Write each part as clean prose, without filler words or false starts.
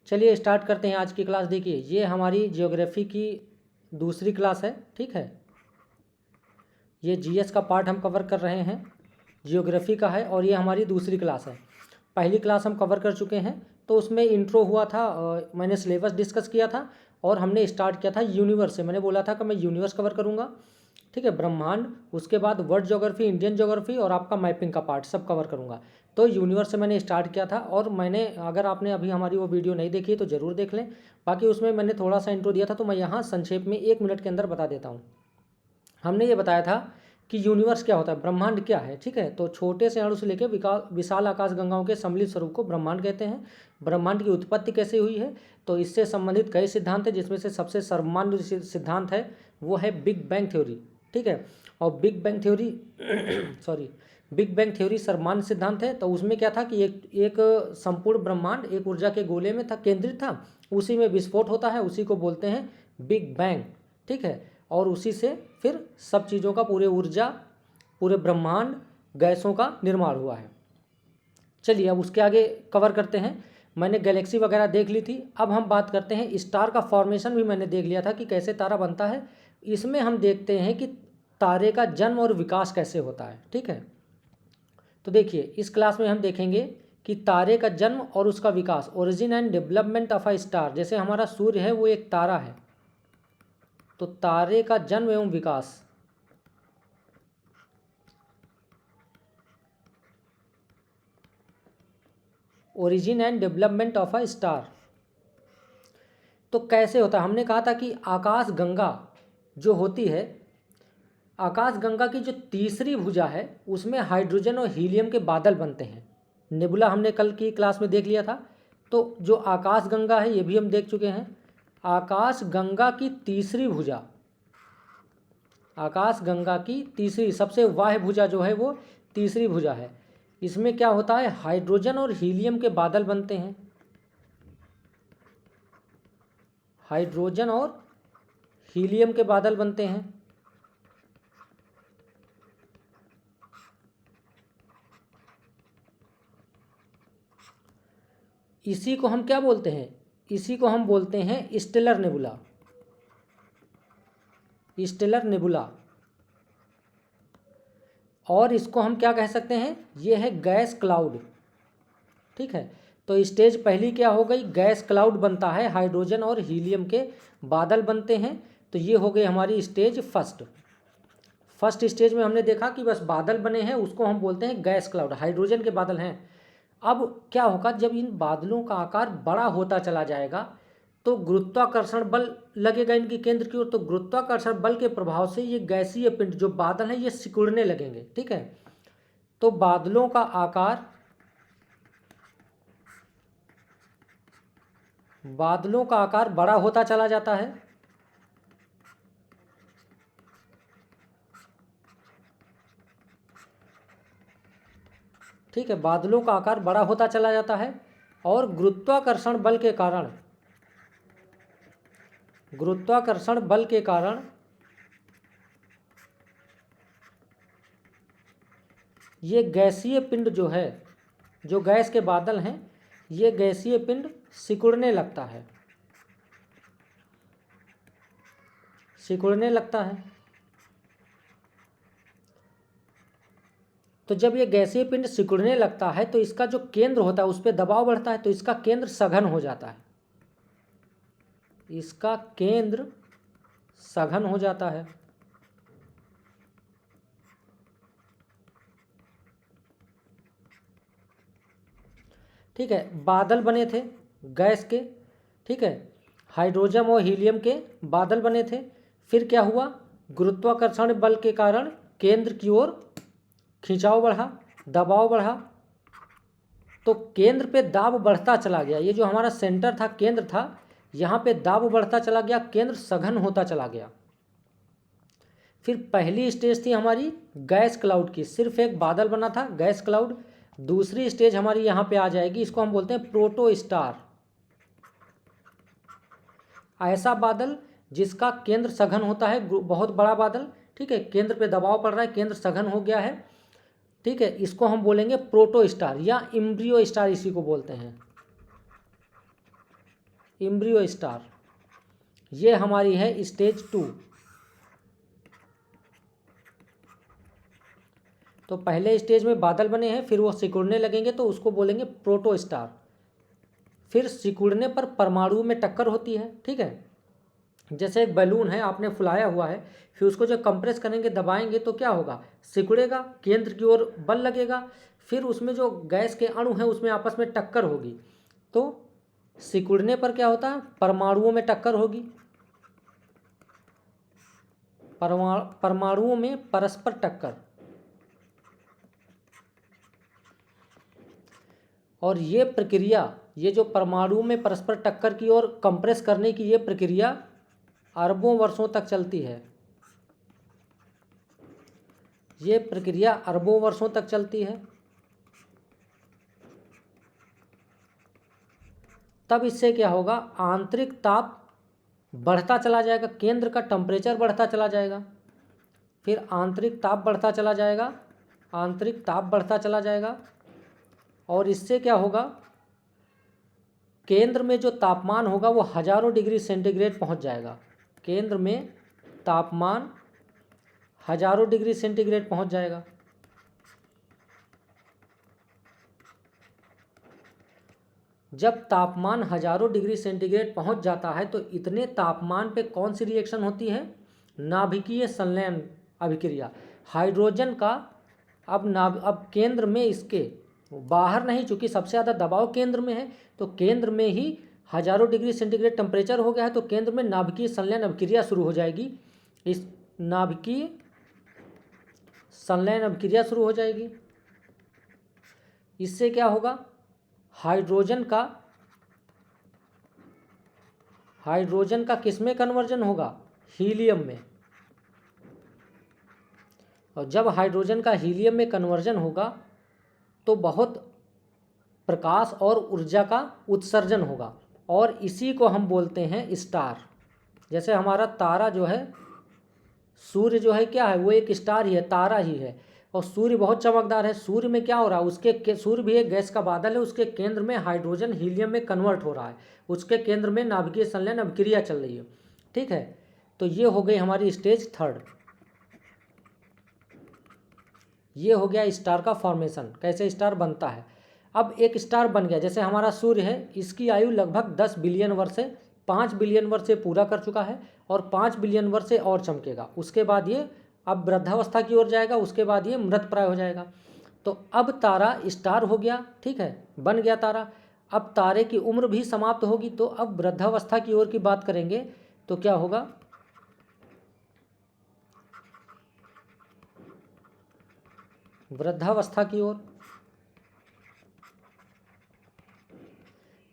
चलिए स्टार्ट करते हैं आज की क्लास। देखिए ये हमारी ज्योग्राफी की दूसरी क्लास है, ठीक है। ये जीएस का पार्ट हम कवर कर रहे हैं, ज्योग्राफी का है, और ये हमारी दूसरी क्लास है। पहली क्लास हम कवर कर चुके हैं, तो उसमें इंट्रो हुआ था, मैंने सिलेबस डिस्कस किया था और हमने स्टार्ट किया था यूनिवर्स से। मैंने बोला था कि मैं यूनिवर्स कवर करूँगा, ठीक है, ब्रह्मांड, उसके बाद वर्ल्ड ज्योग्राफी, इंडियन ज्योग्राफी और आपका मैपिंग का पार्ट सब कवर करूँगा। तो यूनिवर्स से मैंने स्टार्ट किया था, और मैंने, अगर आपने अभी हमारी वो वीडियो नहीं देखी है तो ज़रूर देख लें। बाकी उसमें मैंने थोड़ा सा इंट्रो दिया था, तो मैं यहाँ संक्षेप में 1 मिनट के अंदर बता देता हूँ। हमने ये बताया था कि यूनिवर्स क्या होता है, ब्रह्मांड क्या है, ठीक है। तो छोटे से अणु से लेकर विशाल आकाश गंगाओं के सम्मिलित स्वरूप को ब्रह्मांड कहते हैं। ब्रह्मांड की उत्पत्ति कैसे हुई है, तो इससे संबंधित कई सिद्धांत हैं, जिसमें से सबसे सर्वमान्य सिद्धांत है वो है बिग बैंग थ्योरी, ठीक है। और big bang theory big bang theory सर्वमान्य सिद्धांत है। तो उसमें क्या था कि एक संपूर्ण ब्रह्मांड एक ऊर्जा के गोले में था, केंद्रित था, उसी में विस्फोट होता है, उसी को बोलते हैं बिग बैंग, ठीक है। और उसी से फिर सब चीज़ों का, पूरे ऊर्जा, पूरे ब्रह्मांड, गैसों का निर्माण हुआ है। चलिए अब उसके आगे कवर करते हैं। मैंने गैलेक्सी वगैरह देख ली थी, अब हम बात करते हैं स्टार का फॉर्मेशन भी मैंने देख लिया था कि कैसे तारा बनता है। इसमें हम देखते हैं कि तारे का जन्म और विकास कैसे होता है, ठीक है। तो देखिए इस क्लास में हम देखेंगे कि तारे का जन्म और उसका विकास, origin and development of a star. जैसे हमारा सूर्य है वो एक तारा है, तो तारे का जन्म एवं विकास, origin and development of a star, तो कैसे होता है। हमने कहा था कि आकाश गंगा जो होती है, आकाश गंगा की जो तीसरी भुजा है उसमें हाइड्रोजन और हीलियम के बादल बनते हैं। नेबुला हमने कल की क्लास में देख लिया था। तो जो आकाश गंगा है ये भी हम देख चुके हैं। आकाश गंगा की तीसरी भुजा, आकाश गंगा की तीसरी सबसे बाह्य भुजा जो है वो तीसरी भुजा है। इसमें क्या होता है, हाइड्रोजन और हीलियम के बादल बनते हैं, हाइड्रोजन और हीलियम के बादल बनते हैं। इसी को हम क्या बोलते हैं, इसी को हम बोलते हैं स्टेलर नेबुला, स्टेलर नेबुला। और इसको हम क्या कह सकते हैं, ये है गैस क्लाउड, ठीक है। तो स्टेज पहली क्या हो गई, गैस क्लाउड बनता है, हाइड्रोजन और हीलियम के बादल बनते हैं। तो ये हो गई हमारी स्टेज फर्स्ट स्टेज में हमने देखा कि बस बादल बने हैं, उसको हम बोलते हैं गैस क्लाउड, हाइड्रोजन के बादल हैं। अब क्या होगा, जब इन बादलों का आकार बड़ा होता चला जाएगा तो गुरुत्वाकर्षण बल लगेगा इनकी केंद्र की ओर, तो गुरुत्वाकर्षण बल के प्रभाव से ये गैसीय पिंड जो बादल हैं ये सिकुड़ने लगेंगे, ठीक है। तो बादलों का आकार, बड़ा होता चला जाता है, ठीक है। बादलों का आकार बड़ा होता चला जाता है और गुरुत्वाकर्षण बल के कारण, ये गैसीय पिंड जो है, जो गैस के बादल हैं, ये गैसीय पिंड सिकुड़ने लगता है, तो जब ये गैसीय पिंड सिकुड़ने लगता है तो इसका जो केंद्र होता है उस पर दबाव बढ़ता है, तो इसका केंद्र सघन हो जाता है, इसका केंद्र सघन हो जाता है, ठीक है। बादल बने थे गैस के, ठीक है, हाइड्रोजन और हीलियम के बादल बने थे। फिर क्या हुआ, गुरुत्वाकर्षण बल के कारण केंद्र की ओर खिंचाव बढ़ा, दबाव बढ़ा, तो केंद्र पे दाब बढ़ता चला गया। ये जो हमारा सेंटर था, केंद्र था, यहाँ पे दाब बढ़ता चला गया, केंद्र सघन होता चला गया। फिर पहली स्टेज थी हमारी गैस क्लाउड की, सिर्फ एक बादल बना था गैस क्लाउड। दूसरी स्टेज हमारी यहाँ पे आ जाएगी, इसको हम बोलते हैं प्रोटो स्टार, ऐसा बादल जिसका केंद्र सघन होता है, बहुत बड़ा बादल, ठीक है, केंद्र पे दबाव पड़ रहा है, केंद्र सघन हो गया है, ठीक है। इसको हम बोलेंगे प्रोटो स्टार या इम्ब्रियो स्टार, इसी को बोलते हैं। एम्ब्रियो स्टार, ये हमारी है स्टेज 2। तो पहले स्टेज में बादल बने हैं, फिर वो सिकुड़ने लगेंगे तो उसको बोलेंगे प्रोटो स्टार। फिर सिकुड़ने पर परमाणु में टक्कर होती है, ठीक है। जैसे एक बैलून है, आपने फुलाया हुआ है, फिर उसको जब कंप्रेस करेंगे, दबाएंगे तो क्या होगा, सिकुड़ेगा, केंद्र की ओर बल लगेगा, फिर उसमें जो गैस के अणु हैं उसमें आपस में टक्कर होगी। तो सिकुड़ने पर क्या होता है, परमाणुओं में टक्कर होगी, परमाणुओं में परस्पर टक्कर। और ये प्रक्रिया, ये जो परमाणु में परस्पर टक्कर की और कंप्रेस करने की ये प्रक्रिया अरबों वर्षों तक चलती है। ये प्रक्रिया अरबों वर्षों तक चलती है। तब इससे क्या होगा, आंतरिक ताप बढ़ता चला जाएगा, केंद्र का टेम्परेचर बढ़ता चला जाएगा, फिर आंतरिक ताप बढ़ता चला जाएगा, आंतरिक ताप बढ़ता चला जाएगा। और इससे क्या होगा, केंद्र में जो तापमान होगा वो हजारों डिग्री सेंटीग्रेड पहुंच जाएगा। केंद्र में तापमान हजारों डिग्री सेंटीग्रेड पहुंच जाएगा। जब तापमान हजारों डिग्री सेंटीग्रेड पहुंच जाता है तो इतने तापमान पे कौन सी रिएक्शन होती है, नाभिकीय संलयन अभिक्रिया। हाइड्रोजन का अब केंद्र में, इसके बाहर नहीं, चूंकि सबसे ज़्यादा दबाव केंद्र में है, तो केंद्र में ही हजारों डिग्री सेंटीग्रेड टेम्परेचर हो गया है, तो केंद्र में नाभिकीय संलयन अभिक्रिया शुरू हो जाएगी। इस नाभिकीय संलयन अभिक्रिया शुरू हो जाएगी। इससे क्या होगा, हाइड्रोजन का किस में कन्वर्जन होगा, हीलियम में। और जब हाइड्रोजन का हीलियम में कन्वर्जन होगा तो बहुत प्रकाश और ऊर्जा का उत्सर्जन होगा, और इसी को हम बोलते हैं स्टार। जैसे हमारा तारा जो है, सूर्य जो है क्या है, वो एक स्टार ही है, तारा ही है। और सूर्य बहुत चमकदार है। सूर्य में क्या हो रहा है, सूर्य भी एक गैस का बादल है, उसके केंद्र में हाइड्रोजन हीलियम में कन्वर्ट हो रहा है, उसके केंद्र में नाभिकीय संलयन अभिक्रिया चल रही है, ठीक है। तो ये हो गई हमारी स्टेज 3। ये हो गया स्टार का फॉर्मेशन, कैसे स्टार बनता है। अब एक स्टार बन गया, जैसे हमारा सूर्य है, इसकी आयु लगभग 10 बिलियन वर्ष है, 5 बिलियन वर्ष से पूरा कर चुका है और 5 बिलियन वर्ष से और चमकेगा। उसके बाद ये अब वृद्धावस्था की ओर जाएगा, उसके बाद ये मृत प्राय हो जाएगा। तो अब तारा स्टार हो गया, ठीक है, बन गया तारा। अब तारे की उम्र भी समाप्त होगी, तो अब वृद्धावस्था की ओर की बात करेंगे तो क्या होगा, वृद्धावस्था की ओर।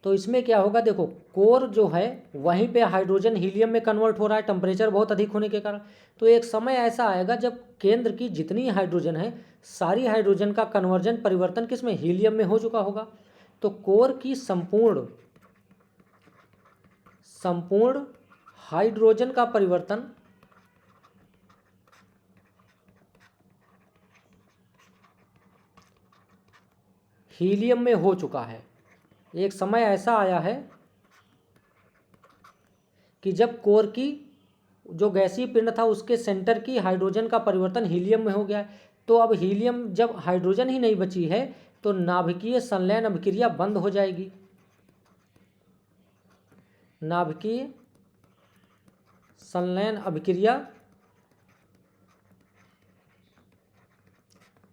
तो इसमें क्या होगा, देखो कोर जो है वहीं पे हाइड्रोजन हीलियम में कन्वर्ट हो रहा है, टेम्परेचर बहुत अधिक होने के कारण। तो एक समय ऐसा आएगा जब केंद्र की जितनी हाइड्रोजन है, सारी हाइड्रोजन का कन्वर्जन, परिवर्तन किस में, हीलियम में हो चुका होगा। तो कोर की संपूर्ण हाइड्रोजन का परिवर्तन हीलियम में हो चुका है। एक समय ऐसा आया है कि जब कोर की जो गैसीय पिंड था उसके सेंटर की हाइड्रोजन का परिवर्तन हीलियम में हो गया है। तो अब हीलियम, जब हाइड्रोजन ही नहीं बची है तो नाभिकीय संलयन अभिक्रिया बंद हो जाएगी। नाभिकीय संलयन अभिक्रिया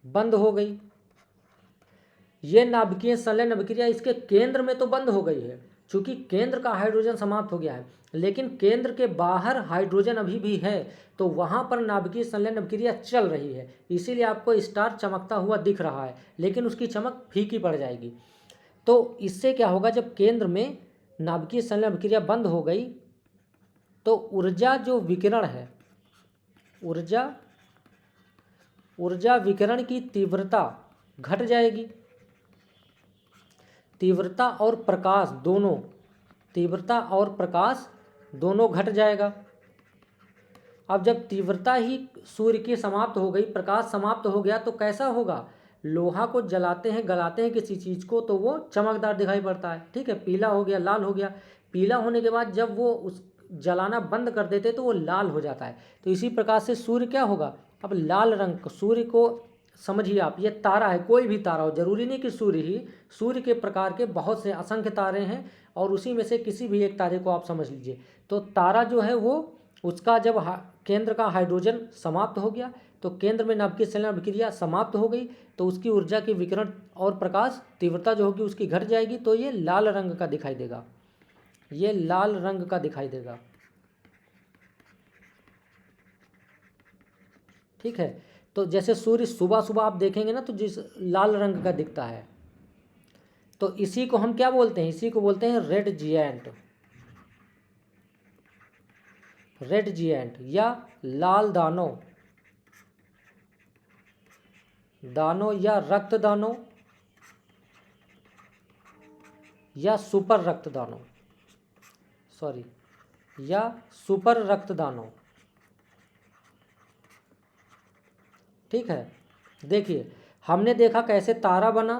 बंद हो गई। ये नाभिकीय संलयन अभिक्रिया इसके केंद्र में तो बंद हो गई है, चूंकि केंद्र का हाइड्रोजन समाप्त हो गया है, लेकिन केंद्र के बाहर हाइड्रोजन अभी भी है, तो वहां पर नाभिकीय संलयन अभिक्रिया चल रही है। इसीलिए आपको स्टार चमकता हुआ दिख रहा है, लेकिन उसकी चमक फीकी पड़ जाएगी। तो इससे क्या होगा, जब केंद्र में नाभिकीय संलयन अभिक्रिया बंद हो गई तो ऊर्जा जो विकिरण है, ऊर्जा विकिरण की तीव्रता घट जाएगी। तीव्रता और प्रकाश दोनों घट जाएगा। अब जब तीव्रता ही सूर्य की समाप्त हो गई, प्रकाश समाप्त हो गया, तो कैसा होगा, लोहा को जलाते हैं, गलाते हैं किसी चीज़ को तो वो चमकदार दिखाई पड़ता है, ठीक है। पीला हो गया, लाल हो गया। पीला होने के बाद जब वो उस जलाना बंद कर देते तो वो लाल हो जाता है। तो इसी प्रकार से सूर्य क्या होगा, अब लाल रंग, सूर्य को समझिए आप, ये तारा है, कोई भी तारा हो, जरूरी नहीं कि सूर्य ही, सूर्य के प्रकार के बहुत से असंख्य तारे हैं और उसी में से किसी भी एक तारे को आप समझ लीजिए। तो तारा जो है वो, उसका जब केंद्र का हाइड्रोजन समाप्त हो गया तो केंद्र में नाभिकीय संलयन अभिक्रिया समाप्त हो गई, तो उसकी ऊर्जा की विकिरण और प्रकाश तीव्रता जो होगी उसकी घट जाएगी, तो ये लाल रंग का दिखाई देगा, ये लाल रंग का दिखाई देगा, ठीक है। तो जैसे सूर्य सुबह सुबह आप देखेंगे ना तो जिस लाल रंग का दिखता है, तो इसी को हम क्या बोलते हैं, इसी को बोलते हैं रेड जिएंट, रेड जिएंट या लाल दानव, दानव या रक्त दानव या सुपर रक्त दानव, सॉरी, या सुपर रक्त दानव, ठीक है। देखिए हमने देखा कैसे तारा बना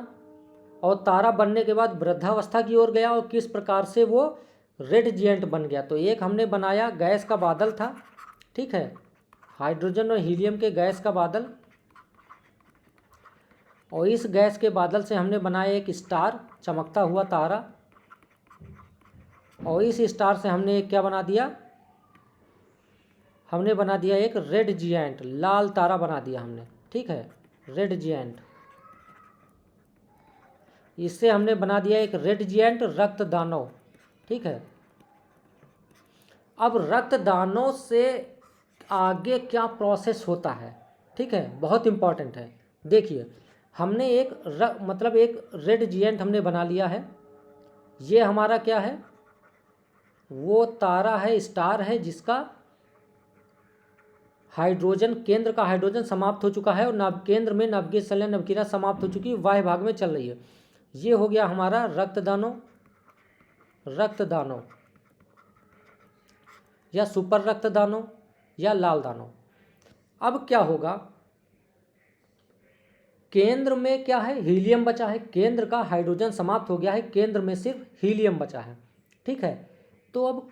और तारा बनने के बाद वृद्धावस्था की ओर गया और किस प्रकार से वो रेड जिएंट बन गया। तो एक हमने बनाया गैस का बादल था, ठीक है, हाइड्रोजन और हीलियम के गैस का बादल, और इस गैस के बादल से हमने बनाया एक स्टार, चमकता हुआ तारा, और इस स्टार से हमने एक क्या बना दिया, हमने बना दिया एक रेड जिएंट, लाल तारा बना दिया हमने, ठीक है, रेड जिएंट। इससे हमने बना दिया एक रेड जिएंट रक्त दानव, ठीक है। अब रक्त दानव से आगे क्या प्रोसेस होता है, ठीक है, बहुत इंपॉर्टेंट है। देखिए हमने एक मतलब एक रेड जिएंट हमने बना लिया है, ये हमारा क्या है, वो तारा है, स्टार है, जिसका हाइड्रोजन, केंद्र का हाइड्रोजन समाप्त हो चुका है और नव केंद्र में नाभिकीय संलयन अभिक्रिया समाप्त हो चुकी है, वाह्य भाग में चल रही है। ये हो गया हमारा रक्त दानव, रक्त दानव या सुपर रक्त दानव या लाल दानव। अब क्या होगा, केंद्र में क्या है, हीलियम बचा है, केंद्र का हाइड्रोजन समाप्त हो गया है, केंद्र में सिर्फ हीलियम बचा है, ठीक है। तो अब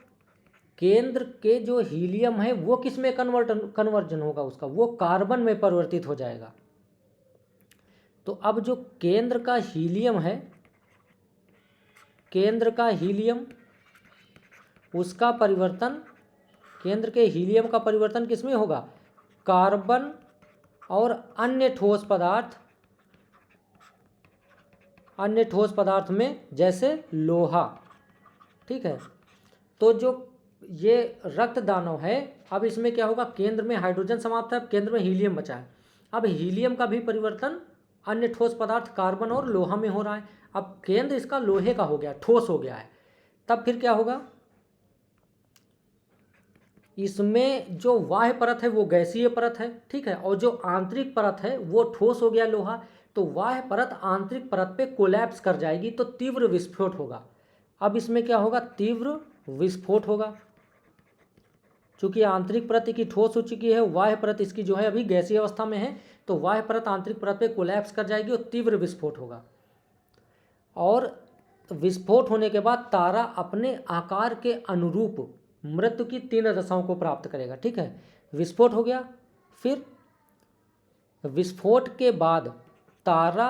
केंद्र के जो हीलियम है वो किस में कन्वर्जन होगा उसका, वो कार्बन में परिवर्तित हो जाएगा। तो अब जो केंद्र का हीलियम है, केंद्र का हीलियम, उसका परिवर्तन, केंद्र के हीलियम का परिवर्तन किस में होगा, कार्बन और अन्य ठोस पदार्थ, अन्य ठोस पदार्थ में, जैसे लोहा, ठीक है। तो जो ये रक्त दानव है, अब इसमें क्या होगा, केंद्र में हाइड्रोजन समाप्त है, अब केंद्र में हीलियम बचा है, अब हीलियम का भी परिवर्तन अन्य ठोस पदार्थ कार्बन और लोहा में हो रहा है। अब केंद्र इसका लोहे का हो गया, ठोस हो गया है, तब फिर क्या होगा, इसमें जो बाह्य परत है वो गैसीय परत है, ठीक है, और जो आंतरिक परत है वो ठोस हो गया लोहा, तो बाह्य परत आंतरिक परत पे कोलैप्स कर जाएगी तो तीव्र विस्फोट होगा। अब इसमें क्या होगा, तीव्र विस्फोट होगा, चूंकि आंतरिक परत की ठोस हो चुकी है, बाह्य परत इसकी जो है अभी गैसीय अवस्था में है, तो बाह्य परत आंतरिक परत पे कोलैप्स कर जाएगी और तीव्र विस्फोट होगा। और विस्फोट होने के बाद तारा अपने आकार के अनुरूप मृत्यु की 3 दशाओं को प्राप्त करेगा, ठीक है। विस्फोट हो गया, फिर विस्फोट के बाद तारा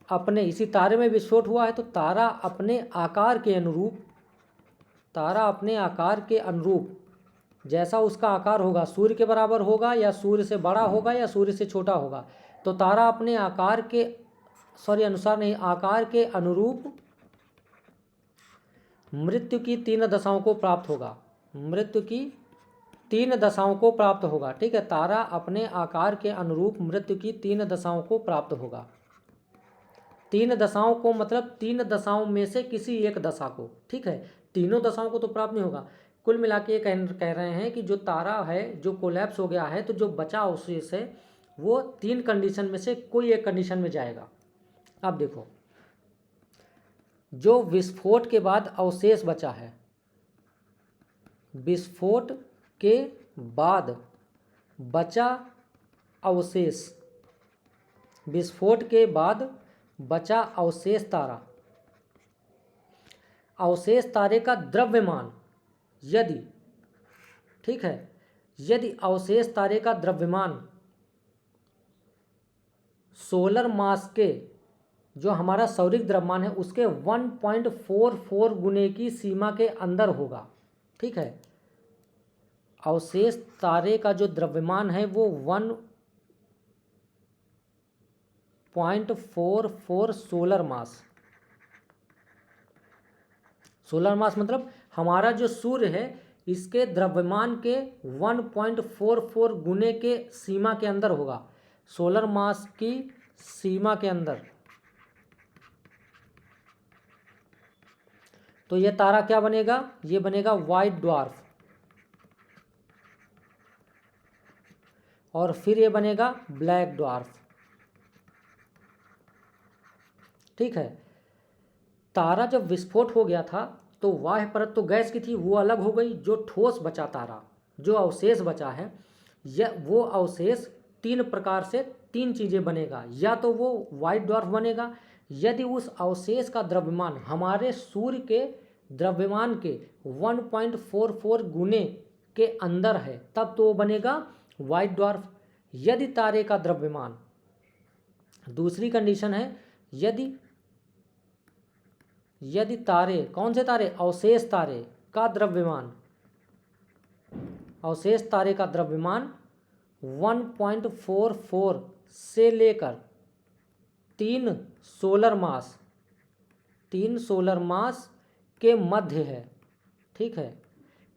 अपने, इसी तारे में विस्फोट हुआ है तो तारा अपने आकार के अनुरूप, तारा अपने आकार के अनुरूप, जैसा उसका आकार होगा, सूर्य के बराबर होगा या सूर्य से बड़ा होगा या सूर्य से छोटा होगा, तो तारा अपने आकार के, सॉरी अनुसार नहीं, आकार के अनुरूप मृत्यु की 3 दशाओं को प्राप्त होगा, मृत्यु की 3 दशाओं को प्राप्त होगा, ठीक है। तारा अपने आकार के अनुरूप मृत्यु की 3 दशाओं को प्राप्त होगा। 3 दशाओं को मतलब 3 दशाओं में से किसी एक दशा को, ठीक है, तीनों दशाओं को तो प्राप्त नहीं होगा। कुल मिला के ये कह रहे हैं कि जो तारा है जो कोलैप्स हो गया है, तो जो बचा अवशेष है वो 3 कंडीशन में से कोई एक कंडीशन में जाएगा। अब देखो, जो विस्फोट के बाद अवशेष बचा है, विस्फोट के बाद बचा अवशेष, विस्फोट के बाद बचा अवशेष तारा, अवशेष तारे का द्रव्यमान यदि, ठीक है, यदि अवशेष तारे का द्रव्यमान सोलर मास के, जो हमारा सौरिक द्रव्यमान है उसके 1.44 गुने की सीमा के अंदर होगा, ठीक है। अवशेष तारे का जो द्रव्यमान है वो 1.44 सोलर मास, सोलर मास मतलब हमारा जो सूर्य है इसके द्रव्यमान के 1.44 गुने के सीमा के अंदर होगा, सोलर मास की सीमा के अंदर। तो ये तारा क्या बनेगा, ये बनेगा व्हाइट ड्वार्फ, और फिर ये बनेगा ब्लैक ड्वार्फ, ठीक है। तारा जब विस्फोट हो गया था तो बाह्य परत तो गैस की थी, वो अलग हो गई। जो ठोस बचा तारा, जो अवशेष बचा है, वो अवशेष तीन प्रकार से तीन चीज़ें बनेगा। या तो वो व्हाइट ड्वार्फ बनेगा यदि उस अवशेष का द्रव्यमान हमारे सूर्य के द्रव्यमान के 1.44 गुने के अंदर है, तब तो वो बनेगा व्हाइट ड्वार्फ। यदि तारे का द्रव्यमान, दूसरी कंडीशन है, यदि तारे, कौन से तारे, अवशेष तारे का द्रव्यमान, अवशेष तारे का द्रव्यमान 1.44 से लेकर 3 सोलर मास के मध्य है, ठीक है।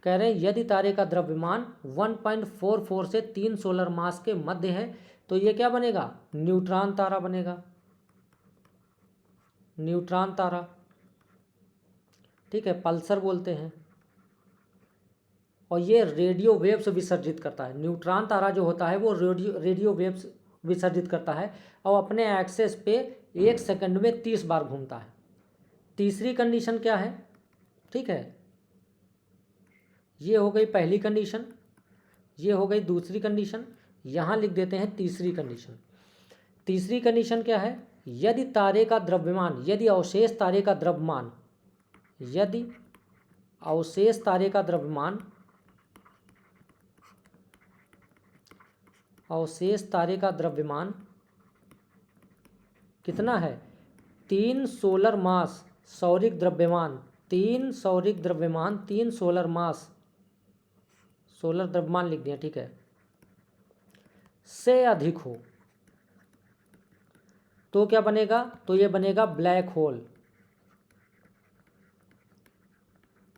कह रहे हैं यदि तारे का द्रव्यमान 1.44 से 3 सोलर मास के मध्य है तो ये क्या बनेगा, न्यूट्रॉन तारा बनेगा, न्यूट्रॉन तारा, ठीक है, पल्सर बोलते हैं। और ये रेडियो वेव्स विसर्जित करता है। न्यूट्रॉन तारा जो होता है वो रेडियो वेव्स विसर्जित करता है और अपने एक्सेस पे 1 सेकंड में 30 बार घूमता है। तीसरी कंडीशन क्या है, ठीक है, ये हो गई पहली कंडीशन, ये हो गई दूसरी कंडीशन, यहाँ लिख देते हैं तीसरी कंडीशन। तीसरी कंडीशन क्या है, यदि तारे का द्रव्यमान, यदि अवशेष तारे का द्रव्यमान, यदि अवशेष तारे का द्रव्यमान, अवशेष तारे का द्रव्यमान कितना है, 3 सोलर मास सौरिक द्रव्यमान, 3 सौरिक द्रव्यमान, 3 सोलर मास, सोलर द्रव्यमान लिख दिया, ठीक है, से अधिक हो तो क्या बनेगा, तो ये बनेगा ब्लैक होल,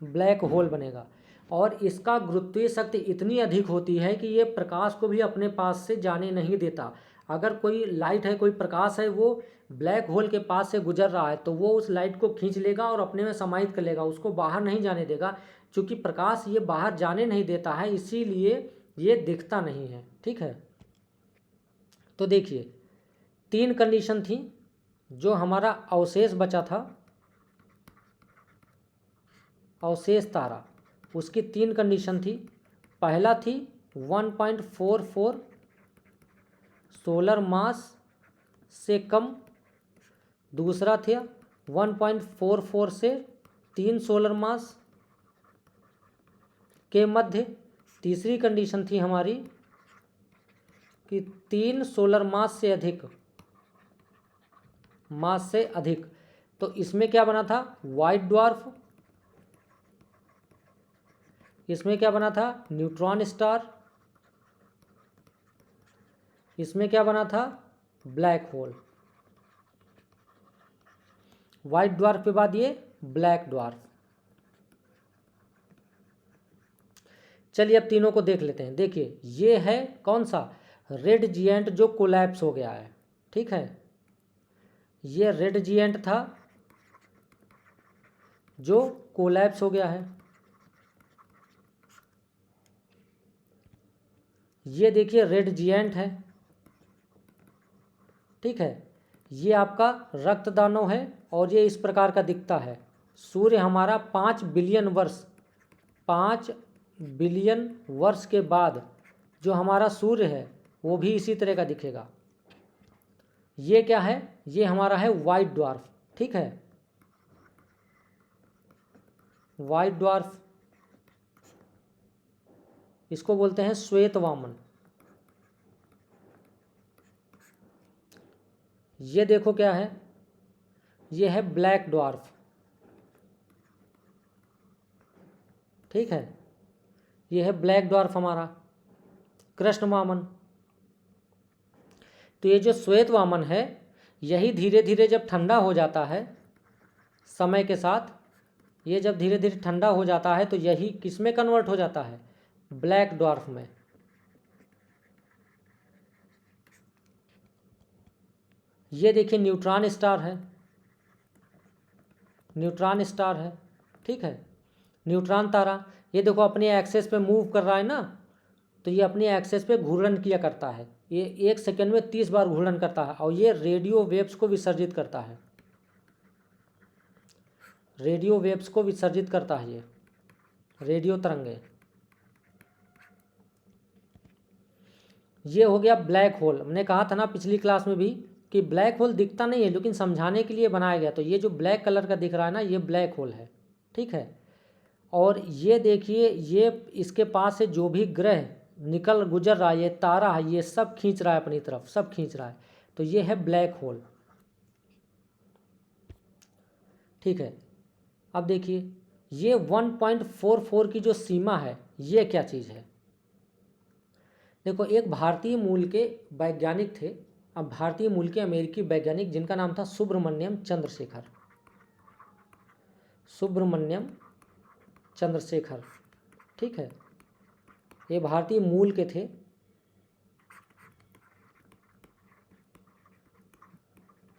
ब्लैक होल बनेगा। और इसका गुरुत्वीय शक्ति इतनी अधिक होती है कि ये प्रकाश को भी अपने पास से जाने नहीं देता। अगर कोई लाइट है, कोई प्रकाश है, वो ब्लैक होल के पास से गुजर रहा है तो वो उस लाइट को खींच लेगा और अपने में समाहित कर लेगा, उसको बाहर नहीं जाने देगा। क्योंकि प्रकाश ये बाहर जाने नहीं देता है, इसीलिए ये दिखता नहीं है, ठीक है। तो देखिए 3 कंडीशन थी। जो हमारा अवशेष बचा था, अवशेष तारा, उसकी 3 कंडीशन थी। पहला थी 1.44 सोलर मास से कम, दूसरा था 1.44 से 3 सोलर मास के मध्य, तीसरी कंडीशन थी हमारी कि 3 सोलर मास से अधिक। तो इसमें क्या बना था, व्हाइट ड्वार्फ, इसमें क्या बना था, न्यूट्रॉन स्टार, इसमें क्या बना था, ब्लैक होल। व्हाइट ड्वार्फ के बाद ये ब्लैक ड्वार्फ। चलिए अब तीनों को देख लेते हैं। देखिए ये है कौन सा, रेड जिएंट जो कोलैप्स हो गया है, ठीक है। ये रेड जिएंट था जो कोलैप्स हो गया है। ये देखिए रेड जिएंट है, ठीक है। ये आपका रक्त दानव है और ये इस प्रकार का दिखता है। सूर्य हमारा 5 बिलियन वर्ष के बाद जो हमारा सूर्य है वो भी इसी तरह का दिखेगा। ये क्या है, ये हमारा है वाइट ड्वार्फ, ठीक है, वाइट ड्वार्फ, इसको बोलते हैं श्वेत वामन। ये देखो क्या है, ये है ब्लैक ड्वार्फ, ठीक है, ये है ब्लैक ड्वार्फ हमारा, कृष्ण वामन। तो ये जो श्वेत वामन है, यही धीरे धीरे जब ठंडा हो जाता है समय के साथ, ये जब धीरे धीरे ठंडा हो जाता है तो यही किस में कन्वर्ट हो जाता है, ब्लैक ड्वार्फ में। ये देखिए न्यूट्रॉन स्टार है, न्यूट्रॉन स्टार है, ठीक है, न्यूट्रॉन तारा। ये देखो अपने एक्सेस पे मूव कर रहा है ना, तो ये अपने एक्सेस पे घूर्णन किया करता है, ये 1 सेकंड में 30 बार घूर्णन करता है, और ये रेडियो वेव्स को विसर्जित करता है, रेडियो वेव्स को विसर्जित करता है, ये रेडियो तरंगे। ये हो गया ब्लैक होल। हमने कहा था ना पिछली क्लास में भी कि ब्लैक होल दिखता नहीं है, लेकिन समझाने के लिए बनाया गया। तो ये जो ब्लैक कलर का दिख रहा है ना, ये ब्लैक होल है, ठीक है। और ये देखिए, ये इसके पास से जो भी ग्रह निकल गुजर रहा है, ये तारा है, ये सब खींच रहा है अपनी तरफ, सब खींच रहा है, तो ये है ब्लैक होल, ठीक है। अब देखिए ये 1.44 की जो सीमा है, ये क्या चीज़ है। देखो एक भारतीय मूल के वैज्ञानिक थे, अब भारतीय मूल के अमेरिकी वैज्ञानिक, जिनका नाम था सुब्रमण्यम चंद्रशेखर, सुब्रमण्यम चंद्रशेखर, ठीक है, ये भारतीय मूल के थे।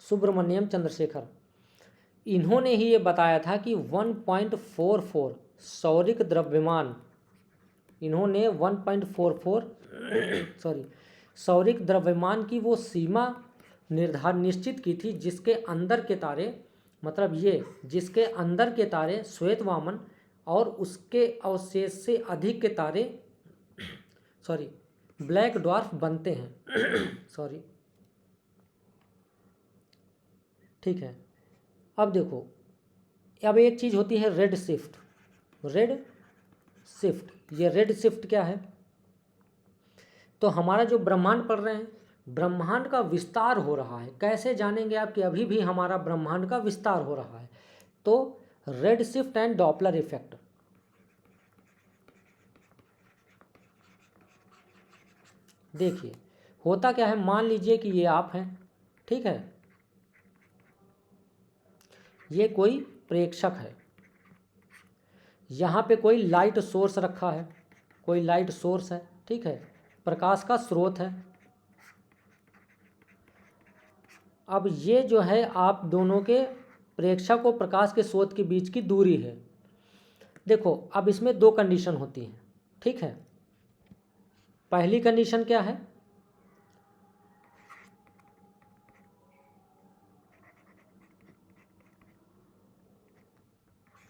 सुब्रमण्यम चंद्रशेखर, इन्होंने ही ये बताया था कि 1.44 सौरिक द्रव्यमान, इन्होंने 1.44 सॉरी सौरिक द्रव्यमान की वो सीमा निश्चित की थी, जिसके अंदर के तारे, मतलब ये जिसके अंदर के तारे श्वेत वामन और उसके अवशेष से अधिक के तारे सॉरी ब्लैक ड्वार्फ बनते हैं सॉरी, ठीक है। अब देखो, अब एक चीज़ होती है रेड शिफ्ट, रेड शिफ्ट, ये रेड शिफ्ट क्या है, तो हमारा जो ब्रह्मांड पढ़ रहे हैं, ब्रह्मांड का विस्तार हो रहा है। कैसे जानेंगे आप कि अभी भी हमारा ब्रह्मांड का विस्तार हो रहा है, तो red shift and Doppler effect. देखिए होता क्या है, मान लीजिए कि ये आप हैं, ठीक है, ये कोई प्रेक्षक है, यहाँ पे कोई लाइट सोर्स रखा है, कोई लाइट सोर्स है, ठीक है, प्रकाश का स्रोत है। अब ये जो है आप दोनों के, प्रेक्षक और प्रकाश के स्रोत के बीच की दूरी है। देखो अब इसमें 2 कंडीशन होती हैं, ठीक है। पहली कंडीशन क्या है,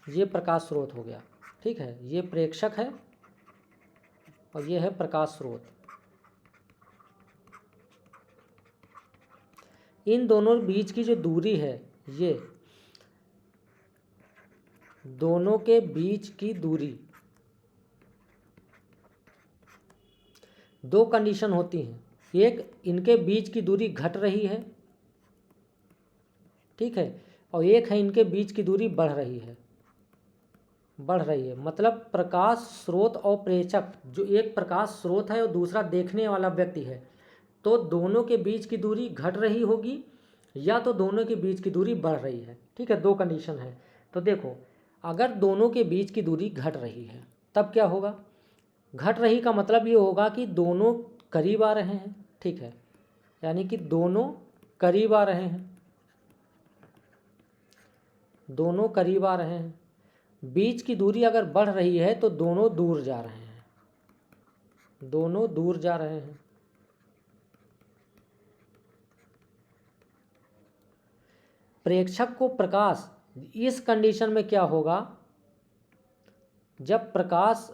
ये प्रकाश स्रोत हो गया, ठीक है, ये प्रेक्षक है और ये है प्रकाश स्रोत। इन दोनों बीच की जो दूरी है, ये दोनों के बीच की दूरी, 2 कंडीशन होती हैं। एक, इनके बीच की दूरी घट रही है, ठीक है, और एक है इनके बीच की दूरी बढ़ रही है, बढ़ रही है। मतलब प्रकाश स्रोत और प्रेक्षक, जो एक प्रकाश स्रोत है और दूसरा देखने वाला व्यक्ति है, तो दोनों के बीच की दूरी घट रही होगी या तो दोनों के बीच की दूरी बढ़ रही है, ठीक है, 2 कंडीशन है। तो देखो अगर दोनों के बीच की दूरी घट रही है तब क्या होगा, घट रही का मतलब ये होगा कि दोनों करीब आ रहे हैं, ठीक है, यानी कि दोनों करीब आ रहे हैं, दोनों करीब आ रहे हैं। बीच की दूरी अगर बढ़ रही है तो दोनों दूर जा रहे हैं, दोनों दूर जा रहे हैं। प्रेक्षक को प्रकाश, इस कंडीशन में क्या होगा, जब प्रकाश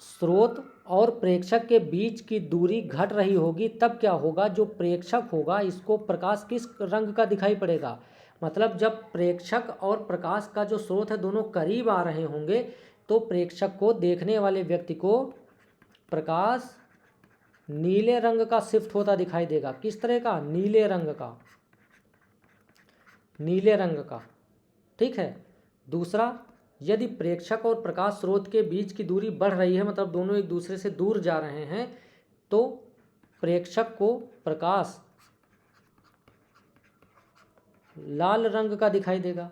स्रोत और प्रेक्षक के बीच की दूरी घट रही होगी, तब क्या होगा, जो प्रेक्षक होगा इसको प्रकाश किस रंग का दिखाई पड़ेगा। मतलब जब प्रेक्षक और प्रकाश का जो स्रोत है दोनों करीब आ रहे होंगे तो प्रेक्षक को, देखने वाले व्यक्ति को प्रकाश नीले रंग का शिफ्ट होता दिखाई देगा। किस तरह का, नीले रंग का, नीले रंग का। ठीक है। दूसरा, यदि प्रेक्षक और प्रकाश स्रोत के बीच की दूरी बढ़ रही है, मतलब दोनों एक दूसरे से दूर जा रहे हैं, तो प्रेक्षक को प्रकाश लाल रंग का दिखाई देगा।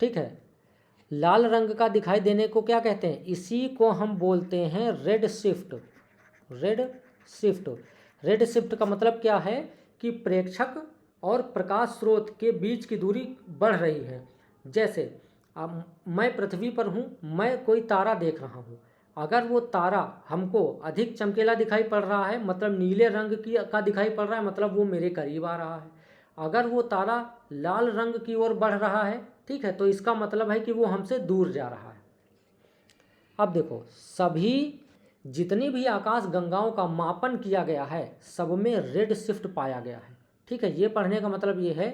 ठीक है। लाल रंग का दिखाई देने को क्या कहते हैं, इसी को हम बोलते हैं red shift. Red shift. Red shift का मतलब क्या है कि प्रेक्षक और प्रकाश स्रोत के बीच की दूरी बढ़ रही है। जैसे अब मैं पृथ्वी पर हूँ, मैं कोई तारा देख रहा हूँ, अगर वो तारा हमको अधिक चमकीला दिखाई पड़ रहा है, मतलब नीले रंग की का दिखाई पड़ रहा है, मतलब वो मेरे करीब आ रहा है। अगर वो तारा लाल रंग की ओर बढ़ रहा है, ठीक है, तो इसका मतलब है कि वो हमसे दूर जा रहा है। अब देखो, सभी जितनी भी आकाश गंगाओं का मापन किया गया है सब में रेड शिफ्ट पाया गया है। ठीक है। ये पढ़ने का मतलब ये है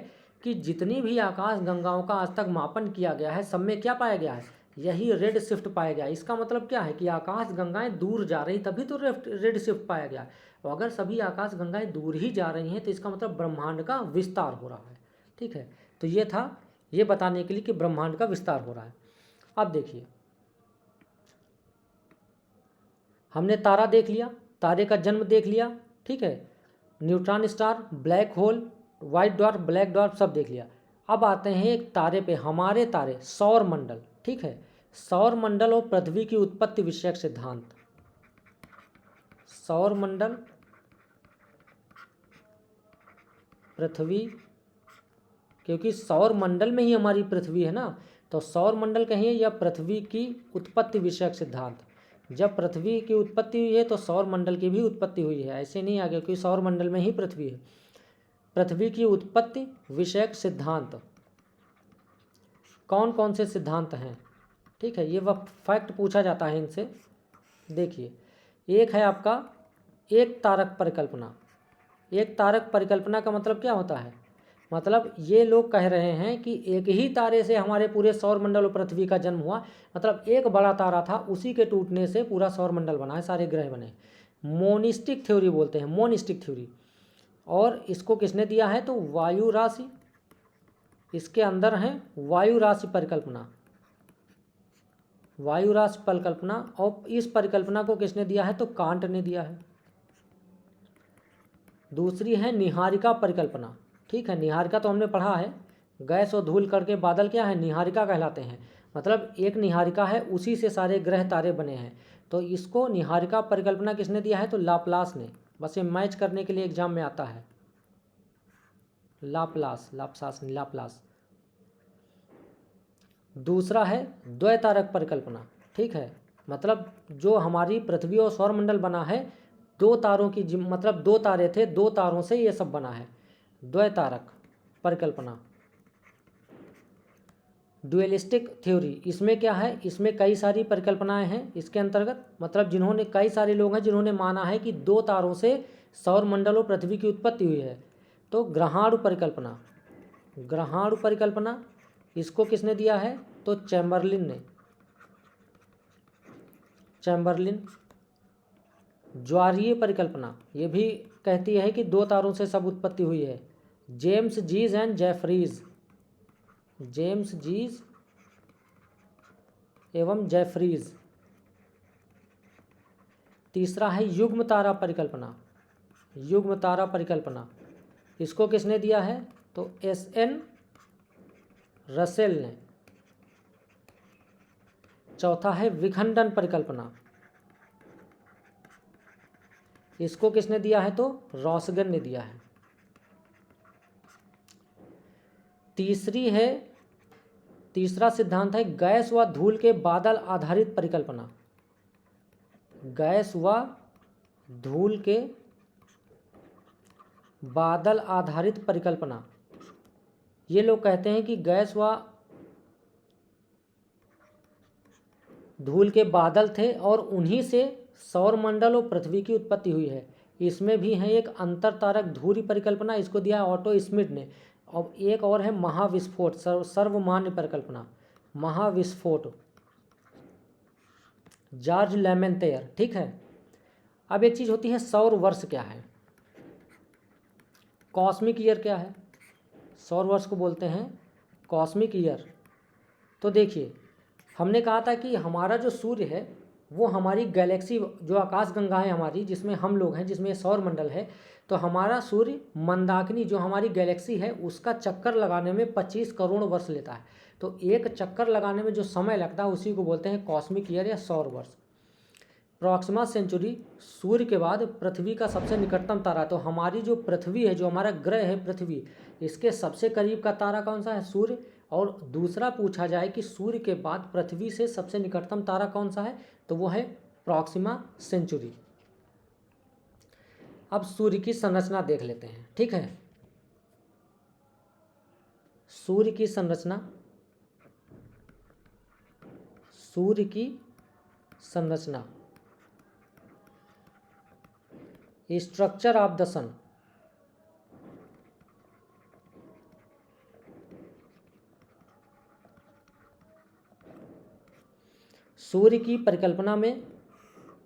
कि जितनी भी आकाश गंगाओं का आज तक मापन किया गया है सब में क्या पाया गया है, यही रेड शिफ्ट पाया गया। इसका मतलब क्या है कि आकाश गंगाएं दूर जा रही तभी तो रेड शिफ्ट पाया गया। और अगर सभी आकाश गंगाएं दूर ही जा रही हैं तो इसका मतलब ब्रह्मांड का विस्तार हो रहा है। ठीक है। तो ये था, ये बताने के लिए कि ब्रह्मांड का विस्तार हो रहा है। अब देखिए, हमने तारा देख लिया, तारे का जन्म देख लिया। ठीक है। Neutron star, black hole, white dwarf, black dwarf सब देख लिया। अब आते हैं एक तारे पे, हमारे तारे, सौर मंडल। ठीक है। सौर मंडल और पृथ्वी की उत्पत्ति विषयक सिद्धांत। सौर मंडल, पृथ्वी, क्योंकि सौर मंडल में ही हमारी पृथ्वी है ना, तो सौर मंडल कहिए या पृथ्वी की उत्पत्ति विषयक सिद्धांत। जब पृथ्वी की उत्पत्ति हुई है तो सौर मंडल की भी उत्पत्ति हुई है, ऐसे नहीं आ गया, क्योंकि सौर मंडल में ही पृथ्वी है। पृथ्वी की उत्पत्ति विषयक सिद्धांत कौन कौन से सिद्धांत हैं। ठीक है। ये वह फैक्ट पूछा जाता है इनसे। देखिए, एक है आपका एक तारक परिकल्पना। एक तारक परिकल्पना का मतलब क्या होता है, मतलब ये लोग कह रहे हैं कि एक ही तारे से हमारे पूरे सौर मंडल और पृथ्वी का जन्म हुआ। मतलब एक बड़ा तारा था, उसी के टूटने से पूरा सौर मंडल बना है, सारे ग्रह बने। मोनिस्टिक थ्योरी बोलते हैं, मोनिस्टिक थ्योरी। और इसको किसने दिया है, तो वायु राशि, इसके अंदर है वायु राशि परिकल्पना। वायु राशि परिकल्पना, और इस परिकल्पना को किसने दिया है, तो कांट ने दिया है। दूसरी है निहारिका परिकल्पना। ठीक है। निहारिका तो हमने पढ़ा है, गैस और धूल करके बादल क्या है, निहारिका कहलाते हैं। मतलब एक निहारिका है, उसी से सारे ग्रह तारे बने हैं। तो इसको निहारिका परिकल्पना किसने दिया है, तो लाप्लास ने। बस ये मैच करने के लिए एग्जाम में आता है, लाप्लास, लाप्लास नहीं, लाप्लास। दूसरा है द्वैतारक परिकल्पना। ठीक है। मतलब जो हमारी पृथ्वी और सौरमंडल बना है, दो तारों की मतलब दो तारे थे, दो तारों से ये सब बना है, द्वैतारक परिकल्पना। डुअलिस्टिक थ्योरी, इसमें क्या है, इसमें कई सारी परिकल्पनाएं हैं इसके अंतर्गत। मतलब जिन्होंने, कई सारे लोग हैं जिन्होंने माना है कि दो तारों से सौर मंडल और पृथ्वी की उत्पत्ति हुई है। तो ग्रहाणु परिकल्पना, ग्रहाणु परिकल्पना इसको किसने दिया है, तो चैम्बरलिन ने, चैम्बरलिन। ज्वारीय परिकल्पना ये भी कहती है कि दो तारों से सब उत्पत्ति हुई है, James Gs and Jefferies, James जीज एवं जेफरीज। तीसरा है युग्म तारा परिकल्पना, युग्म तारा परिकल्पना, इसको किसने दिया है, तो एस.एन. रसेल ने। चौथा है विखंडन परिकल्पना, इसको किसने दिया है, तो रॉसगन ने दिया है। तीसरा सिद्धांत है गैस व धूल के बादल आधारित परिकल्पना, गैस व धूल के बादल आधारित परिकल्पना। ये लोग कहते हैं कि गैस व धूल के बादल थे और उन्हीं से सौरमंडल और पृथ्वी की उत्पत्ति हुई है। इसमें भी है एक अंतर तारक धुरी परिकल्पना, इसको दिया है ऑटो स्मिथ ने। और एक और है महाविस्फोट, सर्वमान्य परिकल्पना, महाविस्फोट, जॉर्ज लेमेंतेयर। ठीक है। अब एक चीज़ होती है सौर वर्ष क्या है, कॉस्मिक ईयर क्या है। सौर वर्ष को बोलते हैं कॉस्मिक ईयर। तो देखिए, हमने कहा था कि हमारा जो सूर्य है वो हमारी गैलेक्सी, जो आकाश गंगा है हमारी, जिसमें हम लोग हैं, जिसमें सौर मंडल है, तो हमारा सूर्य मंदाकिनी जो हमारी गैलेक्सी है उसका चक्कर लगाने में 25 करोड़ वर्ष लेता है। तो एक चक्कर लगाने में जो समय लगता है उसी को बोलते हैं कॉस्मिक ईयर या सौर वर्ष। प्रॉक्सिमा सेंचुरी सूर्य के बाद पृथ्वी का सबसे निकटतम तारा। तो हमारी जो पृथ्वी है, जो हमारा ग्रह है पृथ्वी, इसके सबसे करीब का तारा कौन सा है, सूर्य। और दूसरा पूछा जाए कि सूर्य के बाद पृथ्वी से सबसे निकटतम तारा कौन सा है, तो वो है प्रॉक्सिमा सेंचुरी। अब सूर्य की संरचना देख लेते हैं। ठीक है, सूर्य की संरचना, सूर्य की संरचना, स्ट्रक्चर ऑफ द सन। सूर्य की परिकल्पना में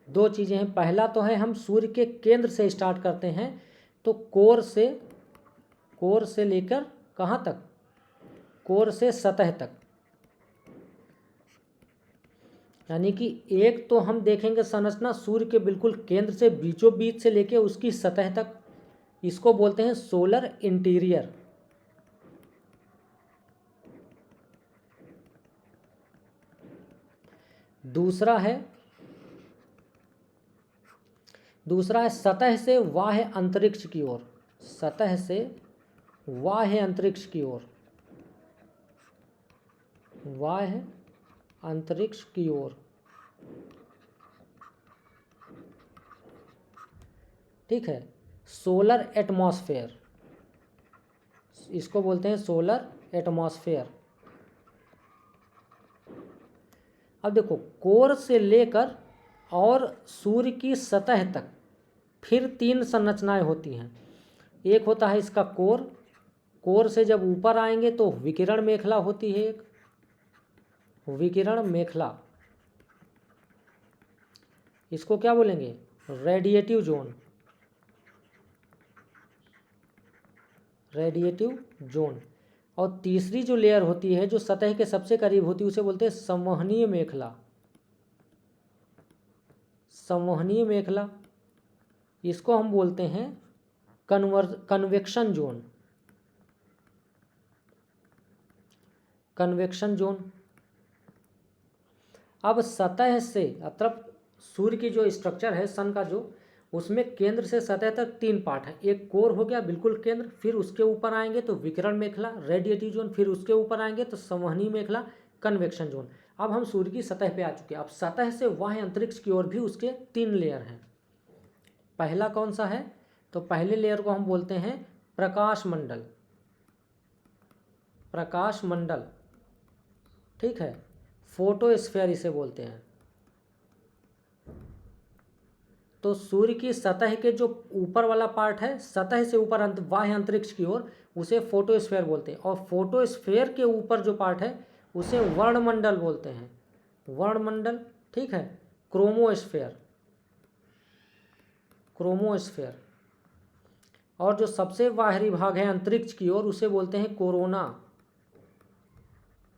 दो चीज़ें हैं। पहला तो है हम सूर्य के केंद्र से स्टार्ट करते हैं, तो कोर से लेकर कहाँ तक, कोर से सतह तक। यानी कि एक तो हम देखेंगे संरचना सूर्य के बिल्कुल केंद्र से बीचों बीच से लेकर उसकी सतह तक, इसको बोलते हैं सोलर इंटीरियर। दूसरा है सतह से बाह्य अंतरिक्ष की ओर, सतह से बाह्य अंतरिक्ष की ओर, बाह्य अंतरिक्ष की ओर। ठीक है, सोलर एटमॉस्फेयर, इसको बोलते हैं सोलर एटमॉस्फेयर। अब देखो, कोर से लेकर और सूर्य की सतह तक फिर 3 संरचनाएं होती हैं। एक होता है इसका कोर, कोर से जब ऊपर आएंगे तो विकिरण मेखला होती है, एक विकिरण मेखला, इसको क्या बोलेंगे, रेडिएटिव जोन, रेडिएटिव जोन। और तीसरी जो लेयर होती है जो सतह के सबसे करीब होती है उसे बोलते हैं संवहनीय मेखला, संवहनीय मेखला। इसको हम बोलते हैं कन्वेक्शन जोन, कन्वेक्शन जोन। अब सतह से मतलब सूर्य की जो स्ट्रक्चर है सन का, जो उसमें केंद्र से सतह तक 3 पार्ट है। एक कोर हो गया बिल्कुल केंद्र, फिर उसके ऊपर आएंगे तो विकिरण मेखला, रेडिएटिव जोन, फिर उसके ऊपर आएंगे तो संवहनीय मेखला, कन्वेक्शन जोन। अब हम सूर्य की सतह पे आ चुके हैं। अब सतह से बाह्य अंतरिक्ष की ओर भी उसके 3 लेयर हैं। पहला कौन सा है, तो पहले लेयर को हम बोलते हैं प्रकाश मंडल, प्रकाश मंडल। ठीक है, फोटोस्फीयर इसे बोलते हैं। तो सूर्य की सतह के जो ऊपर वाला पार्ट है, सतह से ऊपर बाह्य अंतरिक्ष की ओर, उसे फोटोस्फीयर बोलते हैं। और फोटोस्फीयर के ऊपर जो पार्ट है उसे वर्णमंडल बोलते हैं, वर्णमंडल। ठीक है, क्रोमोस्फीयर, क्रोमोस्फीयर। और जो सबसे बाहरी भाग है अंतरिक्ष की ओर उसे बोलते हैं कोरोना।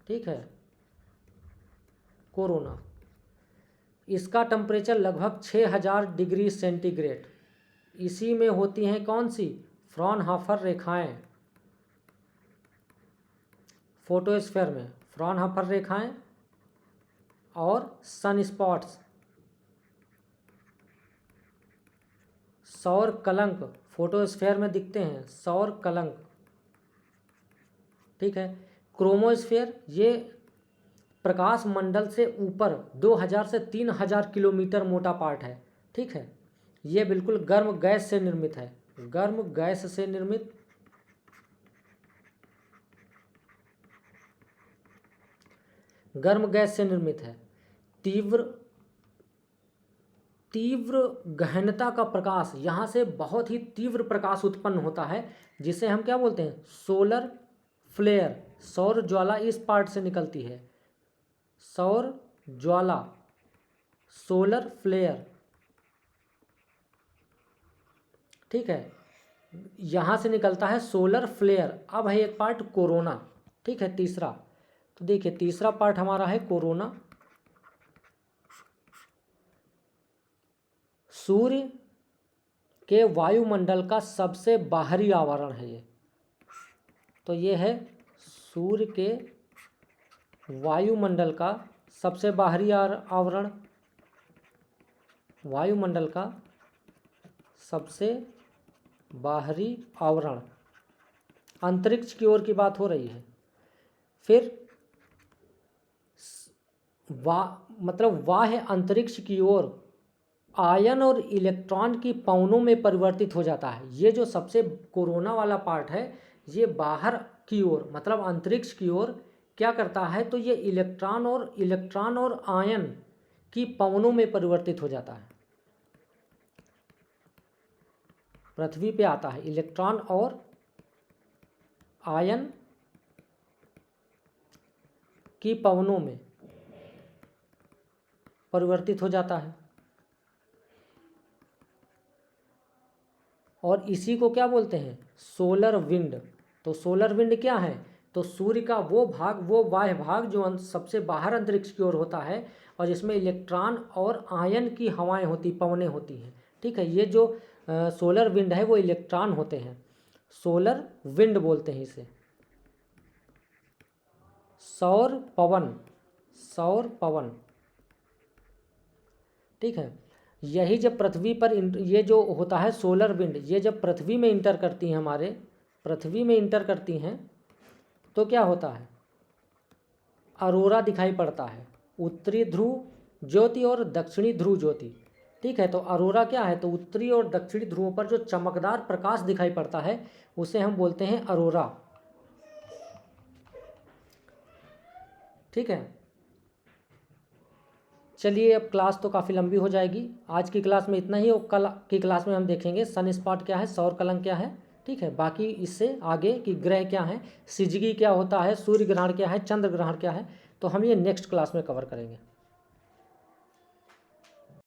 ठीक है, कोरोना। इसका टेम्परेचर लगभग 6000 डिग्री सेंटीग्रेड। इसी में होती हैं कौन सी, फ्रॉनहोफर रेखाएं। फोटोस्फीयर में फ्रॉनहोफर रेखाएं और सन स्पॉट्स, सौर कलंक फोटोस्फीयर में दिखते हैं, सौर कलंक। ठीक है, क्रोमोस्फीयर ये प्रकाश मंडल से ऊपर 2000 से 3000 किलोमीटर मोटा पार्ट है। ठीक है, ये बिल्कुल गर्म गैस से निर्मित है। गर्म गैस से निर्मित, गर्म गैस से निर्मित है। तीव्र गहनता का प्रकाश, यहाँ से बहुत ही तीव्र प्रकाश उत्पन्न होता है, जिसे हम क्या बोलते हैं, सोलर फ्लेयर। सौर ज्वाला इस पार्ट से निकलती है, सौर ज्वाला, सोलर फ्लेयर, ठीक है, यहाँ से निकलता है सोलर फ्लेयर। अब है एक पार्ट कोरोना, ठीक है, तीसरा। तो देखिए तीसरा पार्ट हमारा है कोरोना। सूर्य के वायुमंडल का सबसे बाहरी आवरण है ये। तो ये है सूर्य के वायुमंडल का सबसे बाहरी आवरण, वायुमंडल का सबसे बाहरी आवरण। अंतरिक्ष की ओर की बात हो रही है। फिर मतलब बाह्य अंतरिक्ष की ओर आयन और इलेक्ट्रॉन की पवनों में परिवर्तित हो जाता है। ये जो सबसे कोरोना वाला पार्ट है, ये बाहर की ओर मतलब अंतरिक्ष की ओर क्या करता है, तो ये इलेक्ट्रॉन और आयन की पवनों में परिवर्तित हो जाता है। पृथ्वी पे आता है, इलेक्ट्रॉन और आयन की पवनों में परिवर्तित हो जाता है। और इसी को क्या बोलते हैं, सोलर विंड। तो सोलर विंड क्या है, तो सूर्य का वो भाग, वो बाह्य भाग जो सबसे बाहर अंतरिक्ष की ओर होता है और जिसमें इलेक्ट्रॉन और आयन की हवाएं होती, पवनें होती हैं, ठीक है। ये जो सोलर विंड है वो इलेक्ट्रॉन होते हैं, सोलर विंड बोलते हैं इसे। सौर पवन, सौर पवन, ठीक है। यही जब पृथ्वी पर ये जो होता है सोलर विंड, ये जब पृथ्वी में इंटर करती हैं, हमारे पृथ्वी में इंटर करती हैं, तो क्या होता है, अरोरा दिखाई पड़ता है, उत्तरी ध्रुव ज्योति और दक्षिणी ध्रुव ज्योति, ठीक है। तो अरोरा क्या है, तो उत्तरी और दक्षिणी ध्रुवों पर जो चमकदार प्रकाश दिखाई पड़ता है उसे हम बोलते हैं अरोरा, ठीक है। चलिए अब क्लास तो काफ़ी लंबी हो जाएगी, आज की क्लास में इतना ही। और कल की क्लास में हम देखेंगे सन स्पॉट क्या है, सौर कलंक क्या है, ठीक है। बाकी इससे आगे की ग्रह क्या है, सिजगी क्या होता है, सूर्य ग्रहण क्या है, चंद्र ग्रहण क्या है, तो हम ये नेक्स्ट क्लास में कवर करेंगे।